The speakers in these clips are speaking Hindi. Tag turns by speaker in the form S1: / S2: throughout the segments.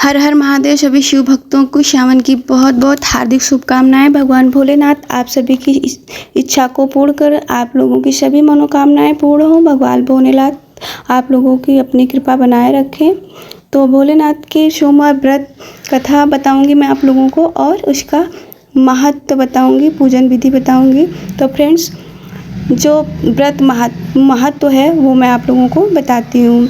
S1: हर हर महादेव। सभी शिव भक्तों को श्रावण की बहुत बहुत हार्दिक शुभकामनाएं। भगवान भोलेनाथ आप सभी की इच्छा को पूर्ण कर आप लोगों की सभी मनोकामनाएं पूर्ण हो। भगवान भोलेनाथ आप लोगों की अपनी कृपा बनाए रखें। तो भोलेनाथ के सोमवार व्रत कथा बताऊंगी मैं आप लोगों को, और उसका महत्व बताऊंगी, पूजन विधि बताऊंगी। तो फ्रेंड्स, जो व्रत महत्व है वो मैं आप लोगों को बताती हूँ।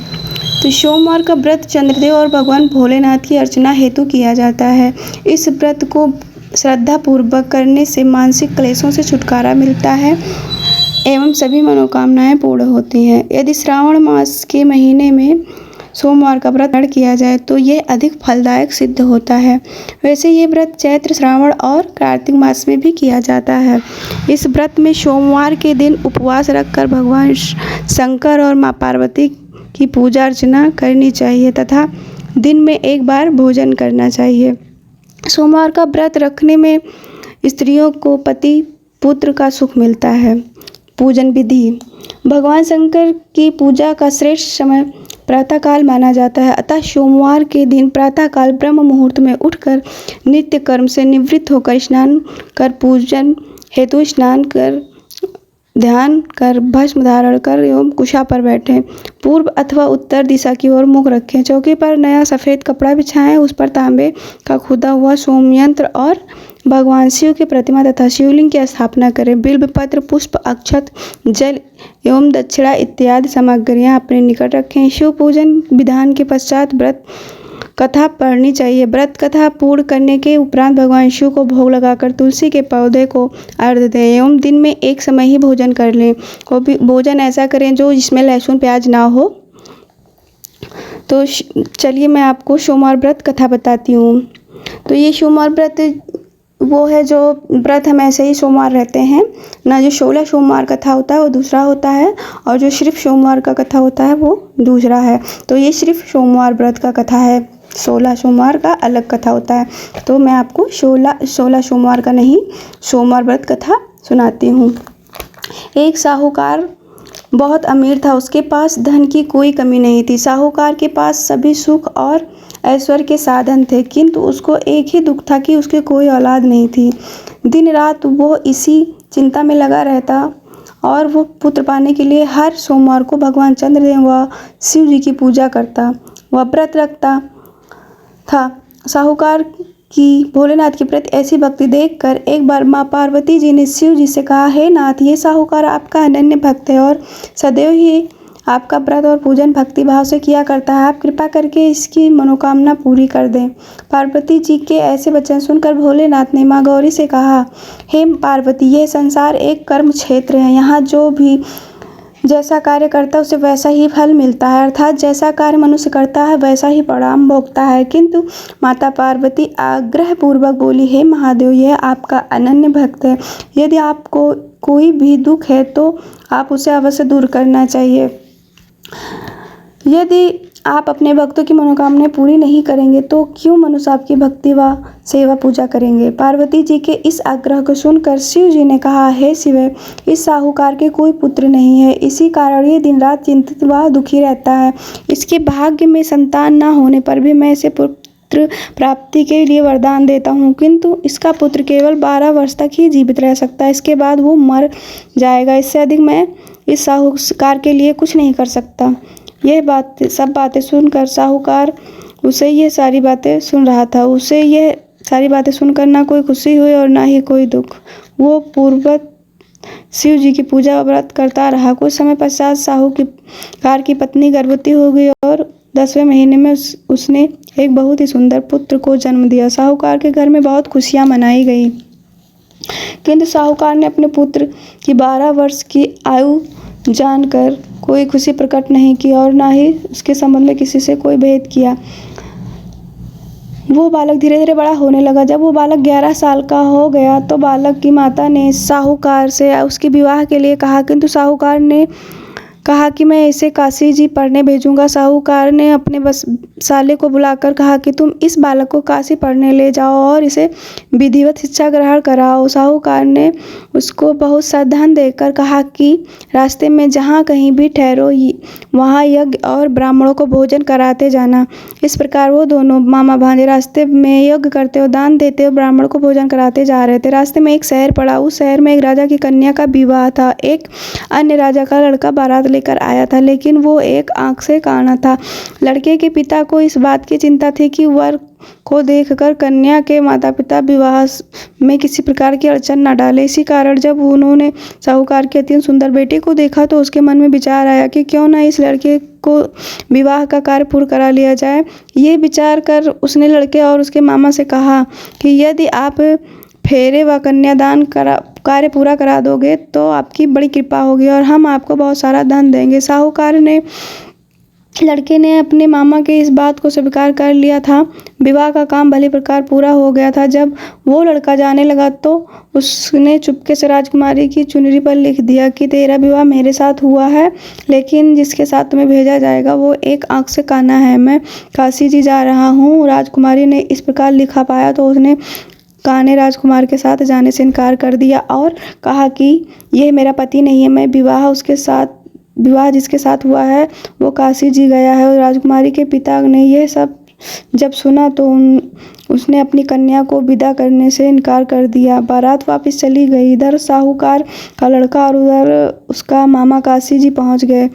S1: तो सोमवार का व्रत चंद्रदेव और भगवान भोलेनाथ की अर्चना हेतु किया जाता है। इस व्रत को श्रद्धा पूर्वक करने से मानसिक क्लेशों से छुटकारा मिलता है एवं सभी मनोकामनाएं पूर्ण होती हैं। यदि श्रावण मास के महीने में सोमवार का व्रत किया जाए तो यह अधिक फलदायक सिद्ध होता है। वैसे ये व्रत चैत्र, श्रावण और कार्तिक मास में भी किया जाता है। इस व्रत में सोमवार के दिन उपवास रखकर भगवान शंकर और माँ पार्वती की पूजा अर्चना करनी चाहिए तथा दिन में एक बार भोजन करना चाहिए। सोमवार का व्रत रखने में स्त्रियों को पति पुत्र का सुख मिलता है। पूजन विधि। भगवान शंकर की पूजा का श्रेष्ठ समय प्रातःकाल माना जाता है, अतः सोमवार के दिन प्रातःकाल ब्रह्म मुहूर्त में उठकर नित्य कर्म से निवृत्त होकर स्नान कर पूजन हेतु स्नान कर ध्यान कर भस्म धारण कर एवं कुशा पर बैठें। पूर्व अथवा उत्तर दिशा की ओर मुख रखें। चौकी पर नया सफ़ेद कपड़ा बिछाएं। उस पर तांबे का खुदा हुआ सोम यंत्र और भगवान शिव की प्रतिमा तथा शिवलिंग की स्थापना करें। बिल्व पत्र, पुष्प, अक्षत, जल एवं दक्षिणा इत्यादि सामग्रियाँ अपने निकट रखें। शिव पूजन विधान के पश्चात व्रत कथा पढ़नी चाहिए। व्रत कथा पूर्ण करने के उपरांत भगवान शिव को भोग लगाकर तुलसी के पौधे को अर्घ्य दें एवं दिन में एक समय ही भोजन कर लें। वो भी भोजन ऐसा करें जो जिसमें लहसुन प्याज ना हो। तो चलिए मैं आपको सोमवार व्रत कथा बताती हूँ। तो ये सोमवार व्रत वो है जो व्रत हम ऐसे ही सोमवार रहते हैं ना। जो 16 सोमवार कथा होता है वो दूसरा होता है, और जो सिर्फ सोमवार का कथा होता है वो दूसरा है। तो ये सिर्फ सोमवार व्रत का कथा है, 16 सोमवार का अलग कथा होता है। तो मैं आपको 16 सोमवार का नहीं, सोमवार व्रत कथा सुनाती हूँ। एक साहूकार बहुत अमीर था। उसके पास धन की कोई कमी नहीं थी। साहूकार के पास सभी सुख और ऐश्वर्य के साधन थे, किंतु उसको एक ही दुख था कि उसकी कोई औलाद नहीं थी। दिन रात वो इसी चिंता में लगा रहता और वो पुत्र पाने के लिए हर सोमवार को भगवान चंद्रदेव व शिव जी की पूजा करता, वह व्रत रखता था। साहूकार की भोलेनाथ के प्रति ऐसी भक्ति देखकर एक बार माँ पार्वती जी ने शिव जी से कहा, हे नाथ, ये साहूकार आपका अनन्य भक्त है और सदैव ही आपका व्रत और पूजन भक्ति भाव से किया करता है। आप कृपा करके इसकी मनोकामना पूरी कर दें। पार्वती जी के ऐसे वचन सुनकर भोलेनाथ ने माँ गौरी से कहा, हे पार्वती, यह संसार एक कर्म क्षेत्र है। यहाँ जो भी जैसा कार्य करता है उसे वैसा ही फल मिलता है, अर्थात जैसा कार्य मनुष्य करता है वैसा ही परिणाम भोगता है। किंतु माता पार्वती आग्रह पूर्वक बोली, हे महादेव, यह आपका अनन्य भक्त है। यदि आपको कोई भी दुख है तो आप उसे अवश्य दूर करना चाहिए। यदि आप अपने भक्तों की मनोकामनाएं पूरी नहीं करेंगे तो क्यों मनुष्य आपकी भक्ति व सेवा पूजा करेंगे। पार्वती जी के इस आग्रह को सुनकर शिव जी ने कहा, हे शिव, इस साहूकार के कोई पुत्र नहीं है, इसी कारण ये दिन रात चिंतित व दुखी रहता है। इसके भाग्य में संतान न होने पर भी मैं इसे पुत्र प्राप्ति के लिए वरदान देता हूँ, किंतु इसका पुत्र केवल 12 वर्ष तक ही जीवित रह सकता है। इसके बाद वो मर जाएगा। इससे अधिक मैं इस साहूकार के लिए कुछ नहीं कर सकता। यह सब बातें सुनकर साहूकार उसे ये सारी बातें सुन रहा था। उसे यह सारी बातें सुनकर ना कोई खुशी हुई और ना ही कोई दुख। वो पूर्ववत शिव जी की पूजा व्रत करता रहा। कुछ समय पश्चात साहूकार की पत्नी गर्भवती हो गई और 10वें महीने में उसने एक बहुत ही सुंदर पुत्र को जन्म दिया। साहूकार के घर में बहुत खुशियाँ मनाई गई, किंतु साहूकार ने अपने पुत्र की 12 वर्ष की आयु जानकर कोई खुशी प्रकट नहीं की और ना ही उसके संबंध में किसी से कोई भेद किया। वो बालक धीरे धीरे बड़ा होने लगा। जब वो बालक 11 साल का हो गया तो बालक की माता ने साहूकार से उसके विवाह के लिए कहा, किंतु साहूकार ने कहा कि मैं इसे काशी जी पढ़ने भेजूंगा। साहूकार ने अपने बस साले को बुलाकर कहा कि तुम इस बालक को काशी पढ़ने ले जाओ और इसे विधिवत शिक्षा ग्रहण कराओ। साहूकार ने उसको बहुत सा धन देकर कहा कि रास्ते में जहाँ कहीं भी ठहरो वहाँ यज्ञ और ब्राह्मणों को भोजन कराते जाना। इस प्रकार वो दोनों मामा भांजे रास्ते में यज्ञ करते और दान देते और ब्राह्मणों को भोजन कराते जा रहे थे। रास्ते में एक शहर पड़ा। उस शहर में एक राजा की कन्या का विवाह था। एक अन्य राजा का लड़का बारात लेकर आया था, लेकिन वो एक आंख से काना था। लड़के के पिता को इस बात की चिंता थी कि वर को देखकर कन्या के माता पिता विवाह में किसी प्रकार की अड़चन न डाले। इसी कारण जब उन्होंने साहूकार की अत्यंत सुंदर बेटी को देखा तो उसके मन में विचार आया कि क्यों न इस लड़के को विवाह का कार्य पूर्ण करा लिया जाए। ये विचार कर उसने लड़के और उसके मामा से कहा कि यदि आप फेरे व कन्यादान कार्य पूरा करा दोगे तो आपकी बड़ी कृपा होगी और हम आपको बहुत सारा धन देंगे। साहूकार ने लड़के ने अपने मामा के इस बात को स्वीकार कर लिया था। विवाह का काम भली प्रकार पूरा हो गया था। जब वो लड़का जाने लगा तो उसने चुपके से राजकुमारी की चुनरी पर लिख दिया कि तेरा विवाह मेरे साथ हुआ है, लेकिन जिसके साथ तुम्हें भेजा जाएगा वो एक आंख से काना है। मैं काशी जी जा रहा हूँ। राजकुमारी ने इस प्रकार लिखा पाया तो उसने काने राजकुमार के साथ जाने से इनकार कर दिया और कहा कि यह मेरा पति नहीं है। मैं विवाह जिसके साथ हुआ है वो काशी जी गया है। और राजकुमारी के पिता ने यह सब जब सुना तो उसने अपनी कन्या को विदा करने से इनकार कर दिया। बारात वापस चली गई। इधर साहूकार का लड़का और उधर उसका मामा काशी जी पहुंच गए,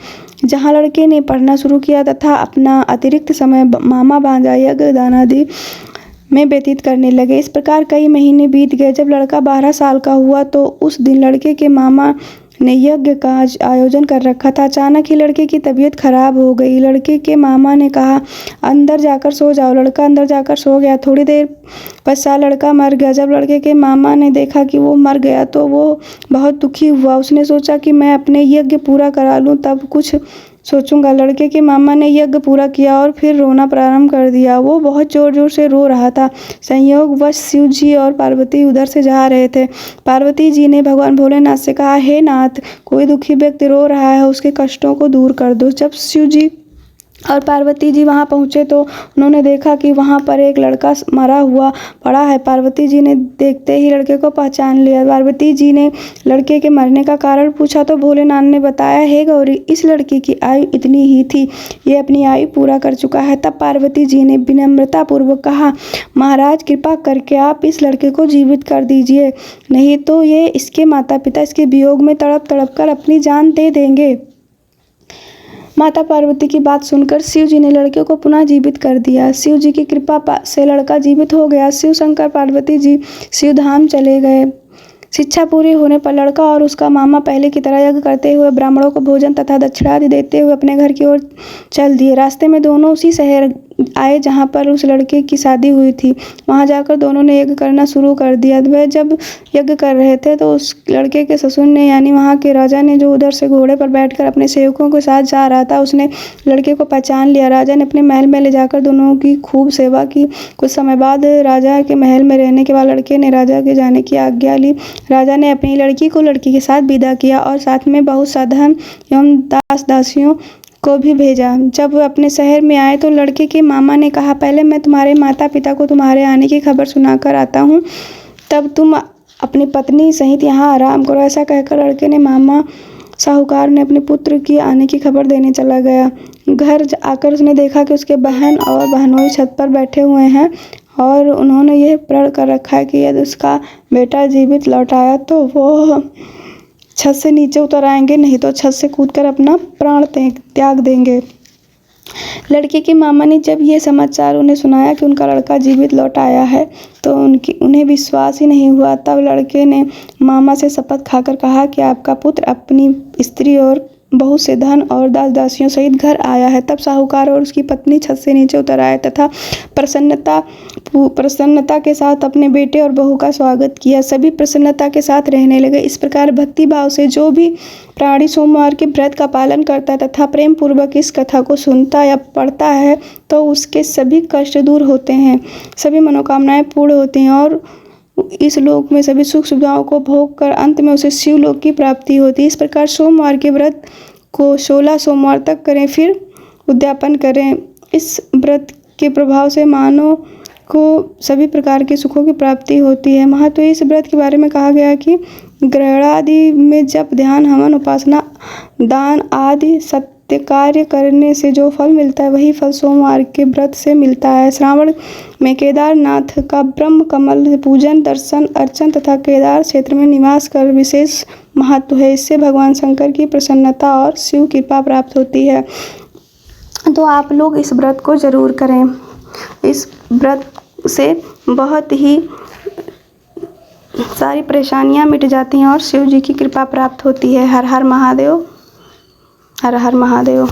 S1: जहां लड़के ने पढ़ना शुरू किया तथा अपना अतिरिक्त समय मामा भांजा यज्ञ दान आदि में व्यतीत करने लगे। इस प्रकार कई महीने बीत गए। जब लड़का 12 साल का हुआ तो उस दिन लड़के के मामा ने यज्ञ का आयोजन कर रखा था। अचानक ही लड़के की तबीयत खराब हो गई। लड़के के मामा ने कहा, अंदर जाकर सो जाओ। लड़का अंदर जाकर सो गया। थोड़ी देर पश्चात लड़का मर गया। जब लड़के के मामा ने देखा कि वो मर गया तो वो बहुत दुखी हुआ। उसने सोचा कि मैं अपने यज्ञ पूरा करा लूँ तब कुछ सोचूंगा। लड़के के मामा ने यज्ञ पूरा किया और फिर रोना प्रारंभ कर दिया। वो बहुत जोर जोर से रो रहा था। संयोगवश शिव जी और पार्वती उधर से जा रहे थे। पार्वती जी ने भगवान भोलेनाथ से कहा, हे नाथ, कोई दुखी व्यक्ति रो रहा है, उसके कष्टों को दूर कर दो। जब शिव जी और पार्वती जी वहां पहुंचे तो उन्होंने देखा कि वहां पर एक लड़का मरा हुआ पड़ा है। पार्वती जी ने देखते ही लड़के को पहचान लिया। पार्वती जी ने लड़के के मरने का कारण पूछा तो भोलेनाथ ने बताया, हे गौरी, इस लड़के की आयु इतनी ही थी, ये अपनी आयु पूरा कर चुका है। तब पार्वती जी ने विनम्रता पूर्वक कहा, महाराज, कृपा करके आप इस लड़के को जीवित कर दीजिए, नहीं तो ये इसके माता पिता इसके वियोग में तड़प तड़प कर अपनी जान दे देंगे। माता पार्वती की बात सुनकर शिव जी ने लड़के को पुनः जीवित कर दिया। शिव जी की कृपा से लड़का जीवित हो गया। शिव शंकर पार्वती जी शिव धाम चले गए। शिक्षा पूरी होने पर लड़का और उसका मामा पहले की तरह यज्ञ करते हुए ब्राह्मणों को भोजन तथा दक्षिणा आदि देते हुए अपने घर की ओर चल दिए। रास्ते में दोनों उसी शहर आए जहां पर उस लड़के की शादी हुई थी। वहां जाकर दोनों ने यज्ञ करना शुरू कर दिया। वह जब यज्ञ कर रहे थे तो उस लड़के के ससुर ने यानी वहां के राजा ने, जो उधर से घोड़े पर बैठकर अपने सेवकों के साथ जा रहा था, उसने लड़के को पहचान लिया। राजा ने अपने महल में ले जाकर दोनों की खूब सेवा की। कुछ समय बाद राजा के महल में रहने के बाद लड़के ने राजा के जाने की आज्ञा ली। राजा ने अपनी लड़की को लड़की के साथ विदा किया और साथ में बहुत सा धन एवं दास दासियों को भी भेजा। जब वह अपने शहर में आए तो लड़के के मामा ने कहा, पहले मैं तुम्हारे माता पिता को तुम्हारे आने की खबर सुनाकर आता हूँ, तब तुम अपनी पत्नी सहित यहाँ आराम करो। ऐसा कहकर लड़के ने मामा साहूकार ने अपने पुत्र की आने की खबर देने चला गया। घर आकर उसने देखा कि उसके बहन और बहनोई छत पर बैठे हुए हैं और उन्होंने यह प्रण कर रखा है कि यदि उसका बेटा जीवित लौट आया तो वो छत से नीचे उतर आएंगे, नहीं तो छत से कूदकर अपना प्राण त्याग देंगे। लड़के के मामा ने जब ये समाचार उन्हें सुनाया कि उनका लड़का जीवित लौट आया है तो उन्हें विश्वास ही नहीं हुआ। तब लड़के ने मामा से शपथ खाकर कहा कि आपका पुत्र अपनी स्त्री और बहुत से धन और दास दासियों सहित घर आया है। तब साहूकार और उसकी पत्नी छत से नीचे उतर आए तथा प्रसन्नता के साथ अपने बेटे और बहू का स्वागत किया। सभी प्रसन्नता के साथ रहने लगे। इस प्रकार भक्ति भाव से जो भी प्राणी सोमवार के व्रत का पालन करता है तथा प्रेम पूर्वक इस कथा को सुनता या पढ़ता है तो उसके सभी कष्ट दूर होते हैं, सभी मनोकामनाएं पूर्ण होती हैं और इस लोक में सभी सुख सुविधाओं को भोग कर अंत में उसे शिवलोक की प्राप्ति होती है। इस प्रकार सोमवार के व्रत को 16 सोमवार तक करें, फिर उद्यापन करें। इस व्रत के प्रभाव से मानव को सभी प्रकार के सुखों की प्राप्ति होती है। महत्व इस व्रत के बारे में कहा गया कि ग्रहण आदि में जप, ध्यान, हवन, उपासना, दान आदि सत्य कार्य करने से जो फल मिलता है वही फल सोमवार के व्रत से मिलता है। श्रावण में केदारनाथ का ब्रह्म कमल पूजन, दर्शन, अर्चन तथा केदार क्षेत्र में निवास कर विशेष महत्व है। इससे भगवान शंकर की प्रसन्नता और शिव कृपा प्राप्त होती है। तो आप लोग इस व्रत को जरूर करें। इस व्रत से बहुत ही सारी परेशानियां मिट जाती हैं और शिव जी की कृपा प्राप्त होती है। हर हर महादेव, हर हर महादेव।